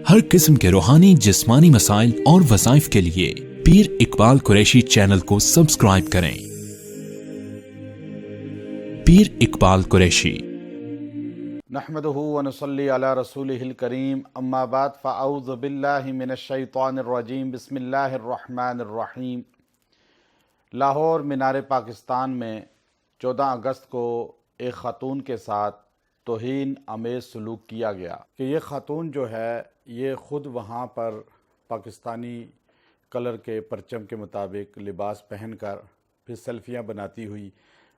ہر قسم کے روحانی جسمانی مسائل اور وظائف کے لیے پیر اقبال قریشی چینل کو سبسکرائب کریں۔ پیر اقبال قریشی۔ نحمدہ ونصلی علی رسولہ الکریم، اما بعد فاعوذ باللہ من الشیطان الرجیم، بسم اللہ الرحمن الرحیم۔ لاہور مینار پاکستان میں 14 اگست کو ایک خاتون کے ساتھ توہین آمیز سلوک کیا گیا کہ یہ خاتون جو ہے یہ خود وہاں پر پاکستانی کلر کے پرچم کے مطابق لباس پہن کر پھر سیلفیاں بناتی ہوئی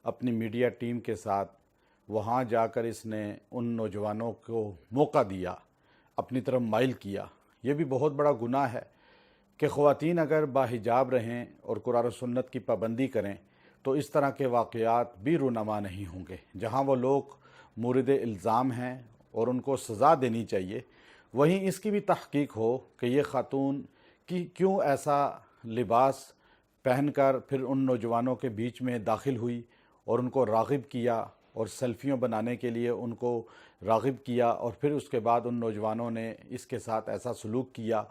اپنی میڈیا ٹیم کے ساتھ وہاں جا کر اس نے ان نوجوانوں کو موقع دیا، اپنی طرف مائل کیا۔ یہ بھی بہت بڑا گناہ ہے کہ خواتین اگر باحجاب رہیں اور قرآن و سنت کی پابندی کریں تو اس طرح کے واقعات بھی رونما نہیں ہوں گے۔ جہاں وہ لوگ مورد الزام ہیں اور ان کو سزا دینی چاہیے، وہیں اس کی بھی تحقیق ہو کہ یہ خاتون کی کیوں ایسا لباس پہن کر پھر ان نوجوانوں کے بیچ میں داخل ہوئی اور ان کو راغب کیا اور سیلفیوں بنانے کے لیے ان کو راغب کیا، اور پھر اس کے بعد ان نوجوانوں نے اس کے ساتھ ایسا سلوک کیا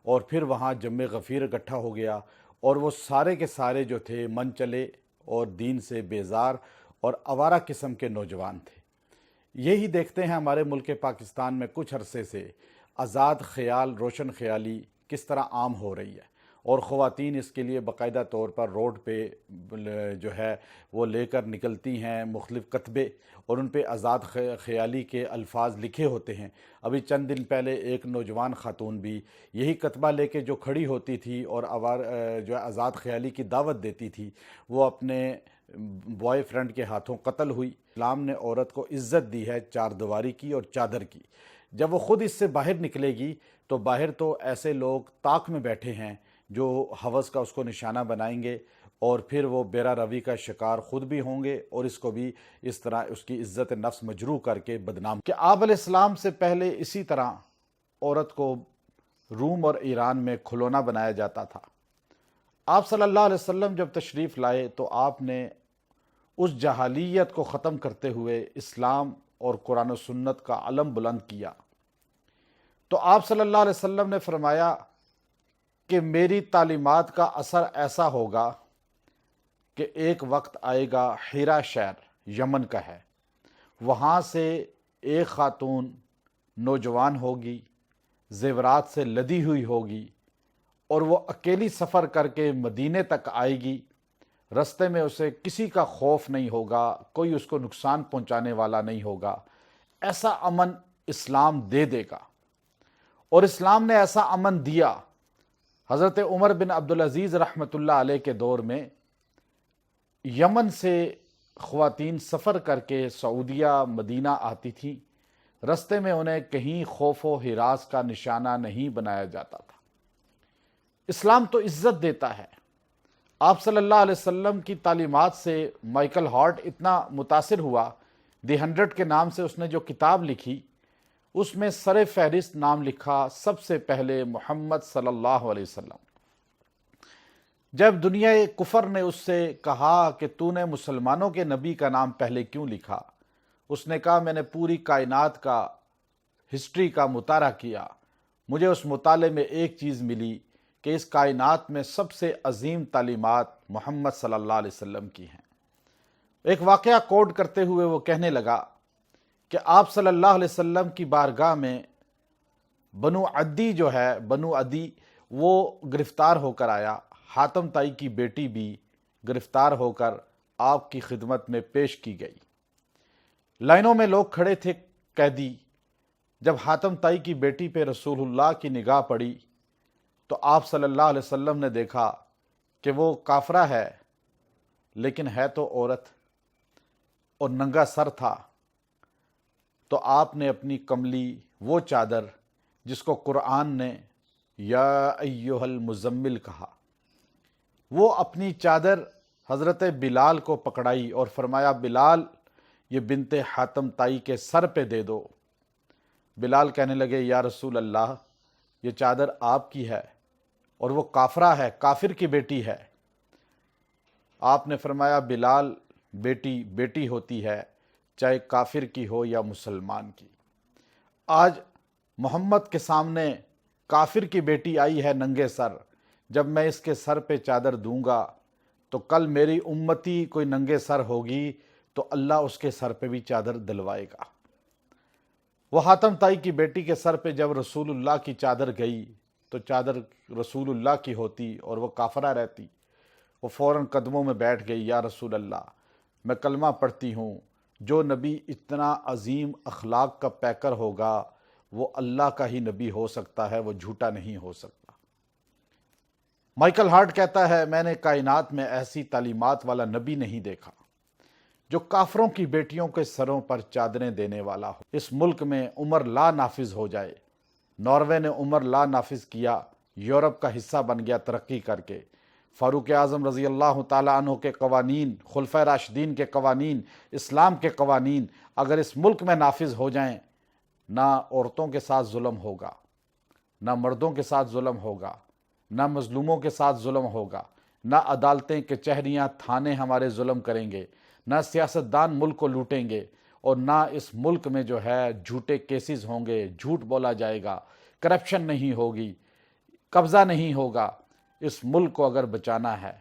اور پھر وہاں جمع غفیر اکٹھا ہو گیا، اور وہ سارے کے سارے جو تھے من چلے اور دین سے بیزار اور آوارہ قسم کے نوجوان تھے۔ یہی دیکھتے ہیں ہمارے ملک پاکستان میں کچھ عرصے سے آزاد خیال، روشن خیالی کس طرح عام ہو رہی ہے، اور خواتین اس کے لیے باقاعدہ طور پر روڈ پہ جو ہے وہ لے کر نکلتی ہیں مختلف کتبے، اور ان پہ آزاد خیالی کے الفاظ لکھے ہوتے ہیں۔ ابھی چند دن پہلے ایک نوجوان خاتون بھی یہی کتبہ لے کے جو کھڑی ہوتی تھی اور جو آزاد خیالی کی دعوت دیتی تھی، وہ اپنے بوائے فرینڈ کے ہاتھوں قتل ہوئی۔ اسلام نے عورت کو عزت دی ہے چار دیواری کی اور چادر کی۔ جب وہ خود اس سے باہر نکلے گی تو باہر تو ایسے لوگ طاق میں بیٹھے ہیں جو ہوس کا اس کو نشانہ بنائیں گے، اور پھر وہ بیرا روی کا شکار خود بھی ہوں گے اور اس کو بھی اس طرح اس کی عزت نفس مجروح کر کے بدنام کہ آپ علیہ السلام سے پہلے اسی طرح عورت کو روم اور ایران میں کھلونا بنایا جاتا تھا۔ آپ صلی اللہ علیہ وسلم جب تشریف لائے تو آپ نے اس جہالیت کو ختم کرتے ہوئے اسلام اور قرآن و سنت کا علم بلند کیا۔ تو آپ صلی اللہ علیہ وسلم نے فرمایا کہ میری تعلیمات کا اثر ایسا ہوگا کہ ایک وقت آئے گا، حرا شہر یمن کا ہے، وہاں سے ایک خاتون نوجوان ہوگی، زیورات سے لدی ہوئی ہوگی، اور وہ اکیلی سفر کر کے مدینے تک آئے گی۔ رستے میں اسے کسی کا خوف نہیں ہوگا، کوئی اس کو نقصان پہنچانے والا نہیں ہوگا۔ ایسا امن اسلام دے دے گا، اور اسلام نے ایسا امن دیا۔ حضرت عمر بن عبدالعزیز رحمۃ اللہ علیہ کے دور میں یمن سے خواتین سفر کر کے سعودیہ مدینہ آتی تھیں، رستے میں انہیں کہیں خوف و ہراس کا نشانہ نہیں بنایا جاتا تھا۔ اسلام تو عزت دیتا ہے۔ آپ صلی اللہ علیہ وسلم کی تعلیمات سے مائیکل ہارٹ اتنا متاثر ہوا، دی 100 کے نام سے اس نے جو کتاب لکھی، اس میں سر فہرست نام لکھا سب سے پہلے محمد صلی اللہ علیہ وسلم۔ جب دنیا کفر نے اس سے کہا کہ تو نے مسلمانوں کے نبی کا نام پہلے کیوں لکھا، اس نے کہا میں نے پوری کائنات کا ہسٹری کا مطالعہ کیا، مجھے اس مطالعے میں ایک چیز ملی کہ اس کائنات میں سب سے عظیم تعلیمات محمد صلی اللہ علیہ وسلم کی ہیں۔ ایک واقعہ کوٹ کرتے ہوئے وہ کہنے لگا کہ آپ صلی اللہ علیہ وسلم کی بارگاہ میں بنو عدی جو ہے، بنو عدی وہ گرفتار ہو کر آیا، حاتم طائی کی بیٹی بھی گرفتار ہو کر آپ کی خدمت میں پیش کی گئی۔ لائنوں میں لوگ کھڑے تھے قیدی۔ جب حاتم طائی کی بیٹی پہ رسول اللہ کی نگاہ پڑی تو آپ صلی اللہ علیہ وسلم نے دیکھا کہ وہ کافرہ ہے لیکن ہے تو عورت، اور ننگا سر تھا۔ تو آپ نے اپنی کملی، وہ چادر جس کو قرآن نے یا ایہا المزمل کہا، وہ اپنی چادر حضرت بلال کو پکڑائی اور فرمایا بلال یہ بنت حاتم طائی کے سر پہ دے دو۔ بلال کہنے لگے یا رسول اللہ یہ چادر آپ کی ہے اور وہ کافرہ ہے، کافر کی بیٹی ہے۔ آپ نے فرمایا بلال بیٹی بیٹی ہوتی ہے، چاہے کافر کی ہو یا مسلمان کی۔ آج محمد کے سامنے کافر کی بیٹی آئی ہے ننگے سر، جب میں اس کے سر پہ چادر دوں گا تو کل میری امتی کوئی ننگے سر ہوگی تو اللہ اس کے سر پہ بھی چادر دلوائے گا۔ وہ حاتم طائی کی بیٹی کے سر پہ جب رسول اللہ کی چادر گئی تو چادر رسول اللہ کی ہوتی اور وہ کافرہ رہتی، وہ فوراً قدموں میں بیٹھ گئی، یا رسول اللہ میں کلمہ پڑھتی ہوں، جو نبی اتنا عظیم اخلاق کا پیکر ہوگا وہ اللہ کا ہی نبی ہو سکتا ہے، وہ جھوٹا نہیں ہو سکتا۔ مائیکل ہارٹ کہتا ہے میں نے کائنات میں ایسی تعلیمات والا نبی نہیں دیکھا جو کافروں کی بیٹیوں کے سروں پر چادریں دینے والا ہو۔ اس ملک میں عمر لا نافذ ہو جائے۔ ناروے نے عمر لا نافذ کیا، یورپ کا حصہ بن گیا ترقی کر کے۔ فاروق اعظم رضی اللہ تعالیٰ عنہ کے قوانین، خلفائے راشدین کے قوانین، اسلام کے قوانین اگر اس ملک میں نافذ ہو جائیں، نہ عورتوں کے ساتھ ظلم ہوگا، نہ مردوں کے ساتھ ظلم ہوگا، نہ مظلوموں کے ساتھ ظلم ہوگا، نہ عدالتیں کچہریاں تھانے ہمارے ظلم کریں گے، نہ سیاستدان ملک کو لوٹیں گے، اور نہ اس ملک میں جو ہے جھوٹے کیسز ہوں گے، جھوٹ بولا جائے گا، کرپشن نہیں ہوگی، قبضہ نہیں ہوگا۔ اس ملک کو اگر بچانا ہے،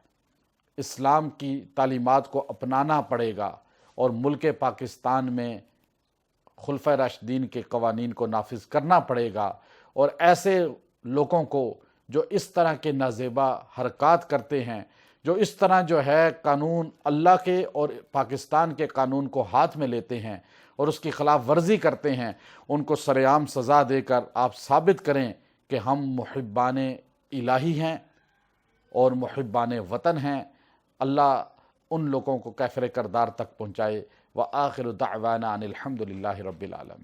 اسلام کی تعلیمات کو اپنانا پڑے گا اور ملک پاکستان میں خلفائے راشدین کے قوانین کو نافذ کرنا پڑے گا، اور ایسے لوگوں کو جو اس طرح کے نازیبا حرکات کرتے ہیں، جو اس طرح جو ہے قانون اللہ کے اور پاکستان کے قانون کو ہاتھ میں لیتے ہیں اور اس کی خلاف ورزی کرتے ہیں، ان کو سرعام سزا دے کر آپ ثابت کریں کہ ہم محبان الہی ہیں اور محبان وطن ہیں۔ اللہ ان لوگوں کو کیفر کردار تک پہنچائے۔ وآخر دعوانا ان الحمد للہ رب العالمین۔